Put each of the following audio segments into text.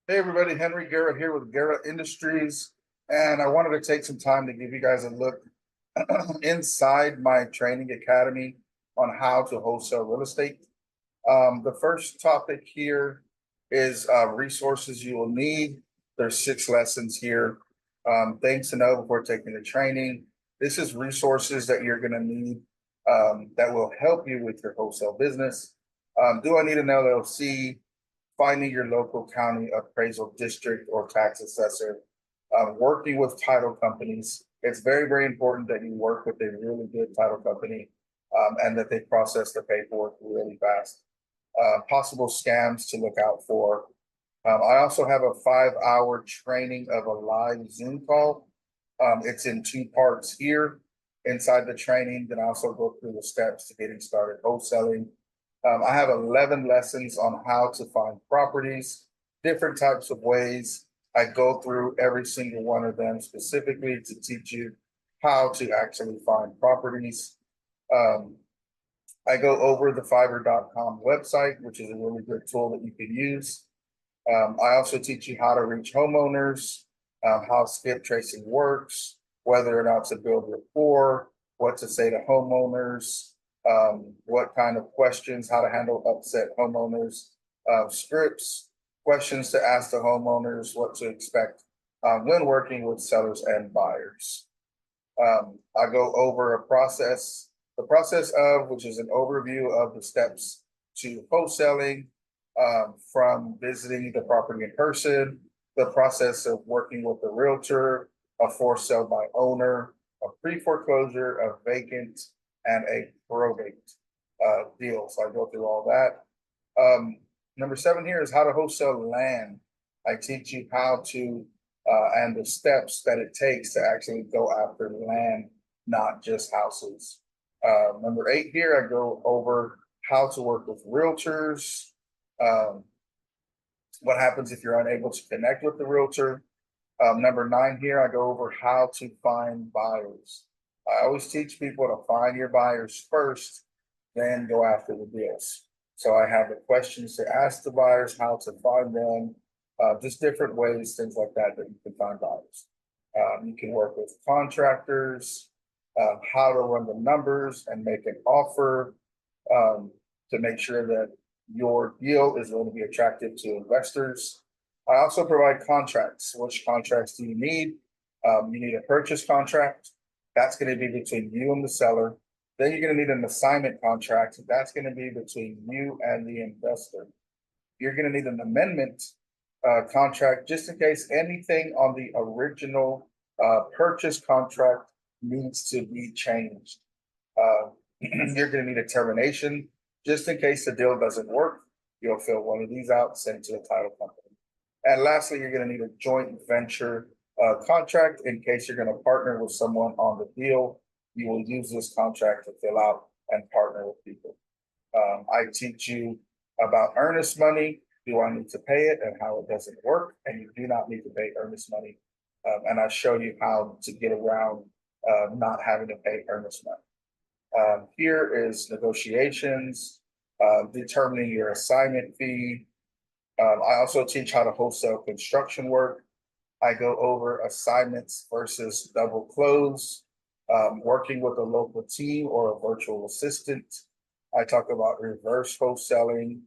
Hey everybody, Henry Garrett here with Garrett Industries, and I wanted to take some time to give you guys a look inside my training academy on how to wholesale real estate. The first topic here is resources you will need. There's 6 lessons here. Things to know before taking the training. This is resources that you're going to need that will help you with your wholesale business. Do I need an LLC? Finding your local county appraisal district or tax assessor, working with title companies. It's very, very important that you work with a really good title company and that they process the paperwork really fast. Possible scams to look out for. I also have a 5-hour training of a live Zoom call. It's in 2 parts here inside the training. Then I also go through the steps to getting started wholesaling. I have 11 lessons on how to find properties, different types of ways. I go through every single one of them specifically to teach you how to actually find properties. I go over the Fiverr.com website, which is a really good tool that you can use. I also teach you how to reach homeowners, how skip tracing works, whether or not to build rapport, what to say to homeowners, what kind of questions, how to handle upset homeowners, scripts, questions to ask the homeowners, what to expect when working with sellers and buyers. I go over the process of, which is an overview of the steps to wholesaling, from visiting the property in person, the process of working with a realtor, a for sale by owner, a pre-foreclosure, a vacant, and a probate deal. So I go through all that. Number 7 here is how to wholesale land. I teach you how to and the steps that it takes to actually go after land, not just houses. Number 8 here, I go over how to work with realtors. What happens if you're unable to connect with the realtor? Number 9 here, I go over how to find buyers. I always teach people to find your buyers first, then go after the deals. So I have the questions to ask the buyers, how to find them, just different ways, things like that, that you can find buyers. You can work with contractors, how to run the numbers and make an offer to make sure that your deal is going to be attractive to investors. I also provide contracts. Which contracts do you need? You need a purchase contract. That's going to be between you and the seller. Then you're going to need an assignment contract. That's going to be between you and the investor. You're going to need an amendment contract just in case anything on the original purchase contract needs to be changed. You're going to need a termination just in case the deal doesn't work. You'll fill one of these out, send it to the title company. And lastly, you're going to need a joint venture contract in case you're going to partner with someone on the deal. You will use this contract to fill out and partner with people. I teach you about earnest money. Do I need to pay it and how it doesn't work? And you do not need to pay earnest money. And I show you how to get around not having to pay earnest money. Here is negotiations, determining your assignment fee. I also teach how to wholesale construction work. I go over assignments versus double close, working with a local team or a virtual assistant. I talk about reverse wholesaling,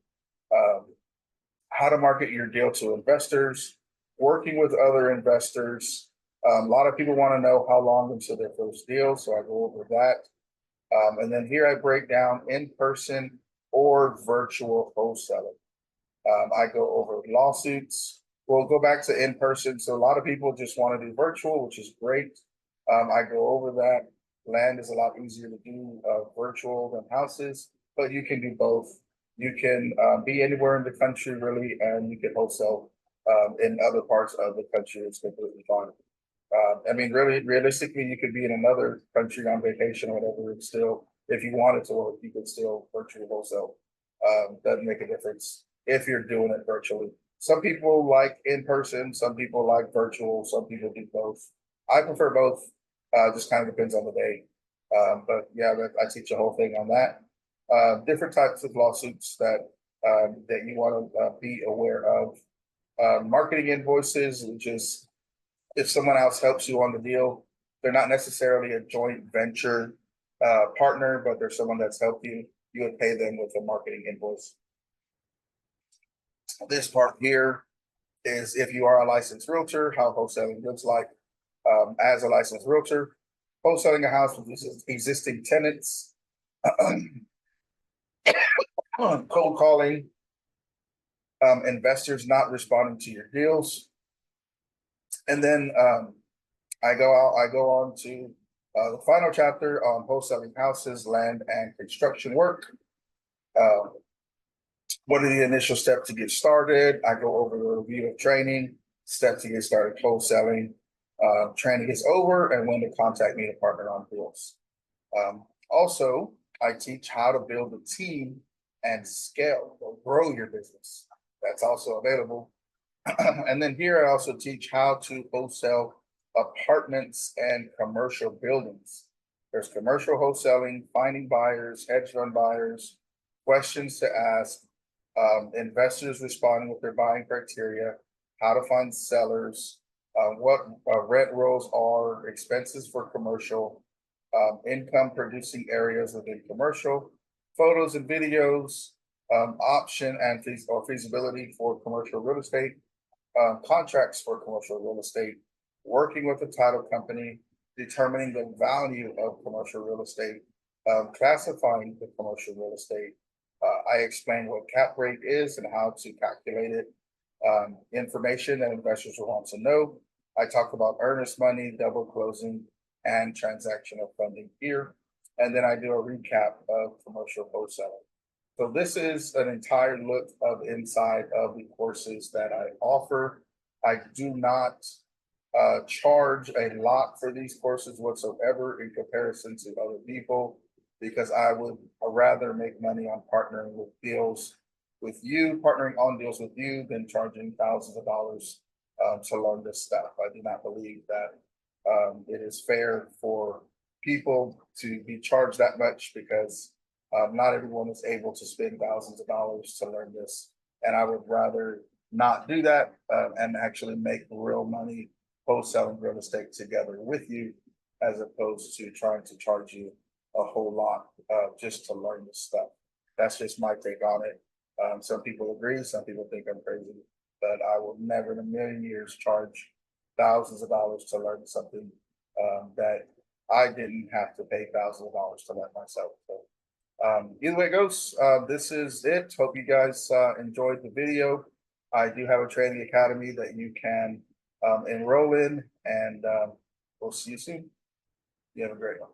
how to market your deal to investors, working with other investors. A lot of people want to know how long until their first deal, so I go over that. And then here I break down in-person or virtual wholesaling. I go over lawsuits. We'll go back to in-person. So a lot of people just want to do virtual, which is great. I go over that. Land is a lot easier to do virtual than houses, but you can do both. You can be anywhere in the country, really, and you can wholesale in other parts of the country. It's completely fine. I mean, really, realistically, you could be in another country on vacation or whatever. It's still, if you wanted to work, you could still virtually wholesale. Doesn't make a difference if you're doing it virtually. Some people like in person, some people like virtual, some people do both. I prefer both. Just kind of depends on the day. But yeah, I teach a whole thing on that. Different types of lawsuits that you want to be aware of. Marketing invoices, which is if someone else helps you on the deal, they're not necessarily a joint venture partner, but they're someone that's helped you. You would pay them with a marketing invoice. This part here is if you are a licensed realtor, how wholesaling looks like as a licensed realtor. Wholesaling a house with existing tenants, cold calling, investors not responding to your deals. And then I go on to the final chapter on wholesaling houses, land, and construction work. What are the initial steps to get started? I go over the review of training, steps to get started wholesaling, training is over, and when to contact me to partner on deals. Also, I teach how to build a team and scale or grow your business. That's also available. And then here I also teach how to wholesale apartments and commercial buildings. There's commercial wholesaling, finding buyers, hedge fund buyers, questions to ask, investors responding with their buying criteria, how to find sellers, what rent rolls are, expenses for commercial, income producing areas within commercial, photos and videos, option and feasibility for commercial real estate, contracts for commercial real estate, working with a title company, determining the value of commercial real estate, classifying the commercial real estate. I explain what cap rate is and how to calculate it, information that investors will want to know. I talk about earnest money, double closing, and transactional funding here. And then I do a recap of commercial wholesaling. So this is an entire look of inside of the courses that I offer. I do not charge a lot for these courses whatsoever in comparison to other people, because I would rather make money on partnering with deals with you, partnering on deals with you, than charging thousands of dollars to learn this stuff. I do not believe that it is fair for people to be charged that much, because not everyone is able to spend thousands of dollars to learn this. And I would rather not do that and actually make real money wholesaling real estate together with you, as opposed to trying to charge you a whole lot just to learn this stuff. That's just my take on it. Some people agree, some people think I'm crazy, but I will never in a million years charge thousands of dollars to learn something that I didn't have to pay thousands of dollars to learn myself. So either way it goes, this is it. Hope you guys enjoyed the video. I do have a training academy that you can enroll in, and we'll see you soon. You have a great one.